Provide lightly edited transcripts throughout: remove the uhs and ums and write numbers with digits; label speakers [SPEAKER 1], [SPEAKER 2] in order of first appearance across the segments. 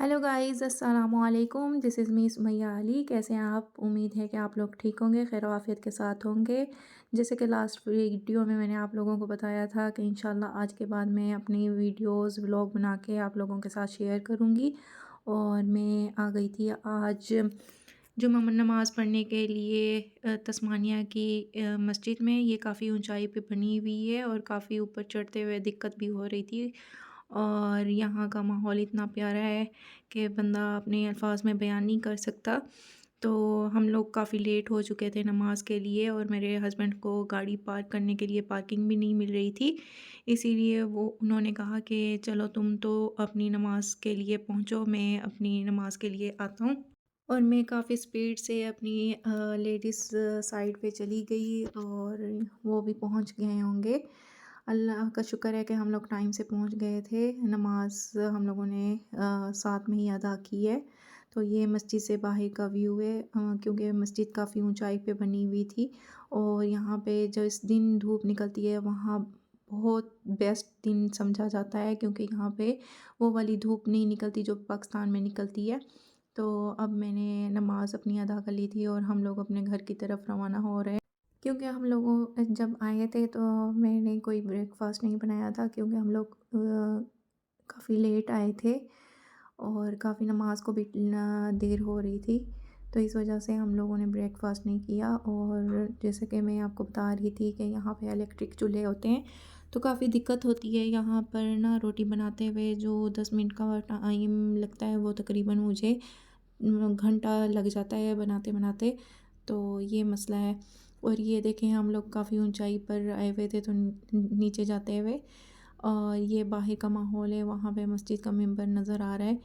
[SPEAKER 1] Hello guys, अस्सलाम वालेकुम। This is me Sumaiya Ali. कैसे हैं आप? उम्मीद है कि आप लोग ठीक होंगे, खैर आफियत के साथ होंगे। जैसे कि लास्ट वीडियो में मैंने आप लोगों को बताया था कि इंशाल्लाह आज के बाद मैं अपनी वीडियोस व्लॉग बना के आप लोगों के साथ शेयर करूंगी। और मैं आ गई थी आज जुम्मा नमाज़ पढ़ने के लिए तस्मानिया की मस्जिद में। ये काफ़ी ऊंचाई पे बनी हुई है और काफ़ी ऊपर चढ़ते हुए दिक्कत भी हो रही थी। और यहाँ का माहौल इतना प्यारा है कि बंदा अपने अल्फाज में बयान नहीं कर सकता। तो हम लोग काफ़ी लेट हो चुके थे नमाज़ के लिए और मेरे हस्बैंड को गाड़ी पार्क करने के लिए पार्किंग भी नहीं मिल रही थी। इसीलिए वो उन्होंने कहा कि चलो तुम तो अपनी नमाज़ के लिए पहुँचो, मैं अपनी नमाज़ के लिए आता हूँ। और मैं काफ़ी स्पीड से अपनी लेडीज़ साइड पे चली गई और वो भी पहुंच गए होंगे। अल्लाह का शुक्र है कि हम लोग टाइम से पहुंच गए थे। नमाज हम लोगों ने साथ में ही अदा की है। तो ये मस्जिद से बाहर का व्यू है, क्योंकि मस्जिद काफ़ी ऊंचाई पे बनी हुई थी। और यहाँ पे जो इस दिन धूप निकलती है वहाँ बहुत बेस्ट दिन समझा जाता है, क्योंकि यहाँ पे वो वाली धूप नहीं निकलती जो पाकिस्तान में निकलती है। तो अब मैंने नमाज़ अपनी अदा कर ली थी और हम लोग अपने घर की तरफ रवाना हो रहे हैं। क्योंकि हम लोगों जब आए थे तो मैंने कोई ब्रेकफास्ट नहीं बनाया था, क्योंकि हम लोग काफ़ी लेट आए थे और काफ़ी नमाज को भी देर हो रही थी। तो इस वजह से हम लोगों ने ब्रेकफास्ट नहीं किया। और जैसे कि मैं आपको बता रही थी कि यहाँ पे इलेक्ट्रिक चूल्हे होते हैं, तो काफ़ी दिक्कत होती है यहाँ पर ना रोटी बनाते हुए। जो 10 मिनट का टाइम लगता है वो तकरीबन मुझे घंटा लग जाता है बनाते बनाते। तो ये मसला है। और ये देखें, हम लोग काफ़ी ऊंचाई पर आए हुए थे तो नीचे जाते हुए। और ये बाहर का माहौल है, वहाँ पे मस्जिद का मिंबर नज़र आ रहा है।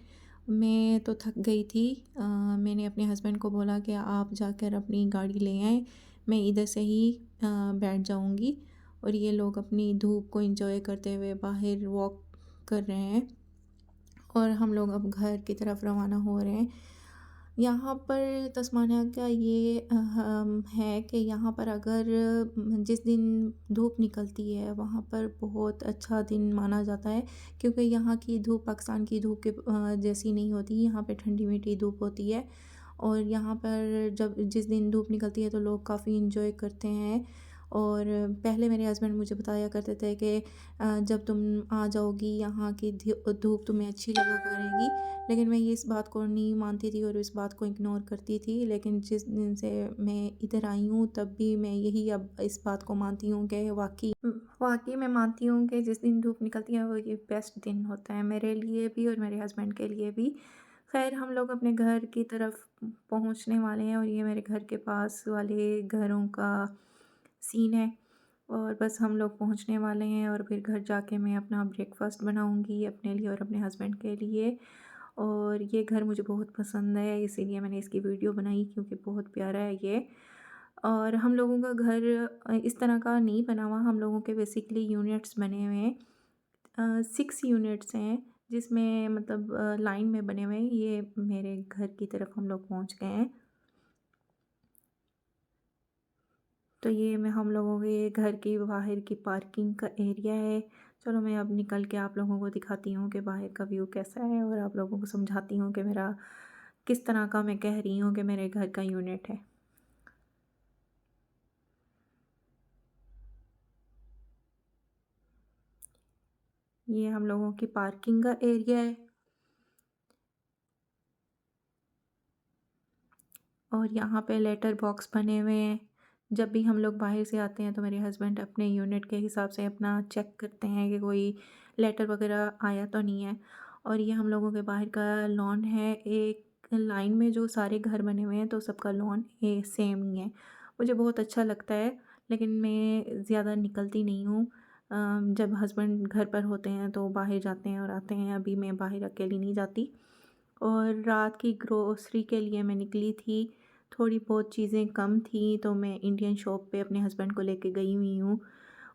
[SPEAKER 1] मैं तो थक गई थी। मैंने अपने हस्बैंड को बोला कि आप जाकर अपनी गाड़ी ले आएँ, मैं इधर से ही बैठ जाऊँगी। और ये लोग अपनी धूप को एंजॉय करते हुए बाहर वॉक कर रहे हैं और हम लोग अब घर की तरफ रवाना हो रहे हैं। यहाँ पर तस्मानिया का ये है कि यहाँ पर अगर जिस दिन धूप निकलती है वहाँ पर बहुत अच्छा दिन माना जाता है, क्योंकि यहाँ की धूप पाकिस्तान की धूप के जैसी नहीं होती। यहाँ पे ठंडी मीठी धूप होती है। और यहाँ पर जब जिस दिन धूप निकलती है तो लोग काफ़ी इंजॉय करते हैं। और पहले मेरे हस्बैंड मुझे बताया करते थे कि जब तुम आ जाओगी यहाँ की धूप तुम्हें अच्छी लगा करेगी। लेकिन मैं ये इस बात को नहीं मानती थी और इस बात को इग्नोर करती थी। लेकिन जिस दिन से मैं इधर आई हूँ तब भी मैं यही अब इस बात को मानती हूँ कि वाकई मैं मानती हूँ कि जिस दिन धूप निकलती है वो ये बेस्ट दिन होता है मेरे लिए भी और मेरे हस्बैंड के लिए भी। खैर हम लोग अपने घर की तरफ पहुँचने वाले हैं और ये मेरे घर के पास वाले घरों का सीन है। और बस हम लोग पहुंचने वाले हैं और फिर घर जाके मैं अपना ब्रेकफास्ट बनाऊंगी अपने लिए और अपने हस्बैंड के लिए। और ये घर मुझे बहुत पसंद है, इसीलिए मैंने इसकी वीडियो बनाई, क्योंकि बहुत प्यारा है ये। और हम लोगों का घर इस तरह का नहीं बना हुआ। हम लोगों के बेसिकली यूनिट्स बने हुए हैं, 6 यूनिट्स हैं, जिसमें मतलब लाइन में बने हुए हैं। ये मेरे घर की तरफ हम लोग पहुंच गए हैं। तो ये मैं हम लोगों के घर की बाहर की पार्किंग का एरिया है। चलो मैं अब निकल के आप लोगों को दिखाती हूँ कि बाहर का व्यू कैसा है और आप लोगों को समझाती हूँ कि मेरा किस तरह का, मैं कह रही हूँ कि मेरे घर का यूनिट है। ये हम लोगों की पार्किंग का एरिया है। और यहाँ पे लेटर बॉक्स बने हुए हैं। जब भी हम लोग बाहर से आते हैं तो मेरे हस्बैंड अपने यूनिट के हिसाब से अपना चेक करते हैं कि कोई लेटर वगैरह आया तो नहीं है। और ये हम लोगों के बाहर का लॉन है। एक लाइन में जो सारे घर बने हुए हैं तो सबका लॉन ये सेम ही है। मुझे बहुत अच्छा लगता है, लेकिन मैं ज़्यादा निकलती नहीं हूँ। जब हस्बैंड घर पर होते हैं तो बाहर जाते हैं और आते हैं। अभी मैं बाहर अकेली नहीं जाती। और रात की ग्रोसरी के लिए मैं निकली थी। थोड़ी बहुत चीज़ें कम थी तो मैं इंडियन शॉप पे अपने हस्बैंड को लेके गई हुई हूँ।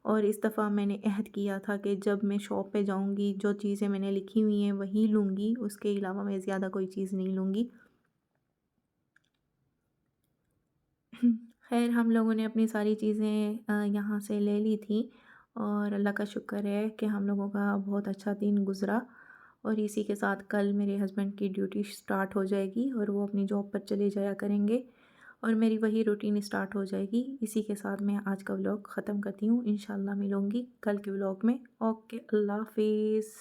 [SPEAKER 1] और इस दफ़ा मैंने अहद किया था कि जब मैं शॉप पे जाऊँगी जो चीज़ें मैंने लिखी हुई हैं वही लूँगी, उसके अलावा मैं ज़्यादा कोई चीज़ नहीं लूँगी। खैर हम लोगों ने अपनी सारी चीज़ें यहाँ से ले ली थी और अल्लाह का शुक्र है कि हम लोगों का बहुत अच्छा दिन गुज़रा। और इसी के साथ कल मेरे हस्बैंड की ड्यूटी स्टार्ट हो जाएगी और वो अपनी जॉब पर चले जाया करेंगे और मेरी वही रूटीन स्टार्ट हो जाएगी। इसी के साथ मैं आज का व्लॉग ख़त्म करती हूँ। इंशाल्लाह मिलूँगी कल के व्लॉग में। ओके, अल्लाह हाफिज़।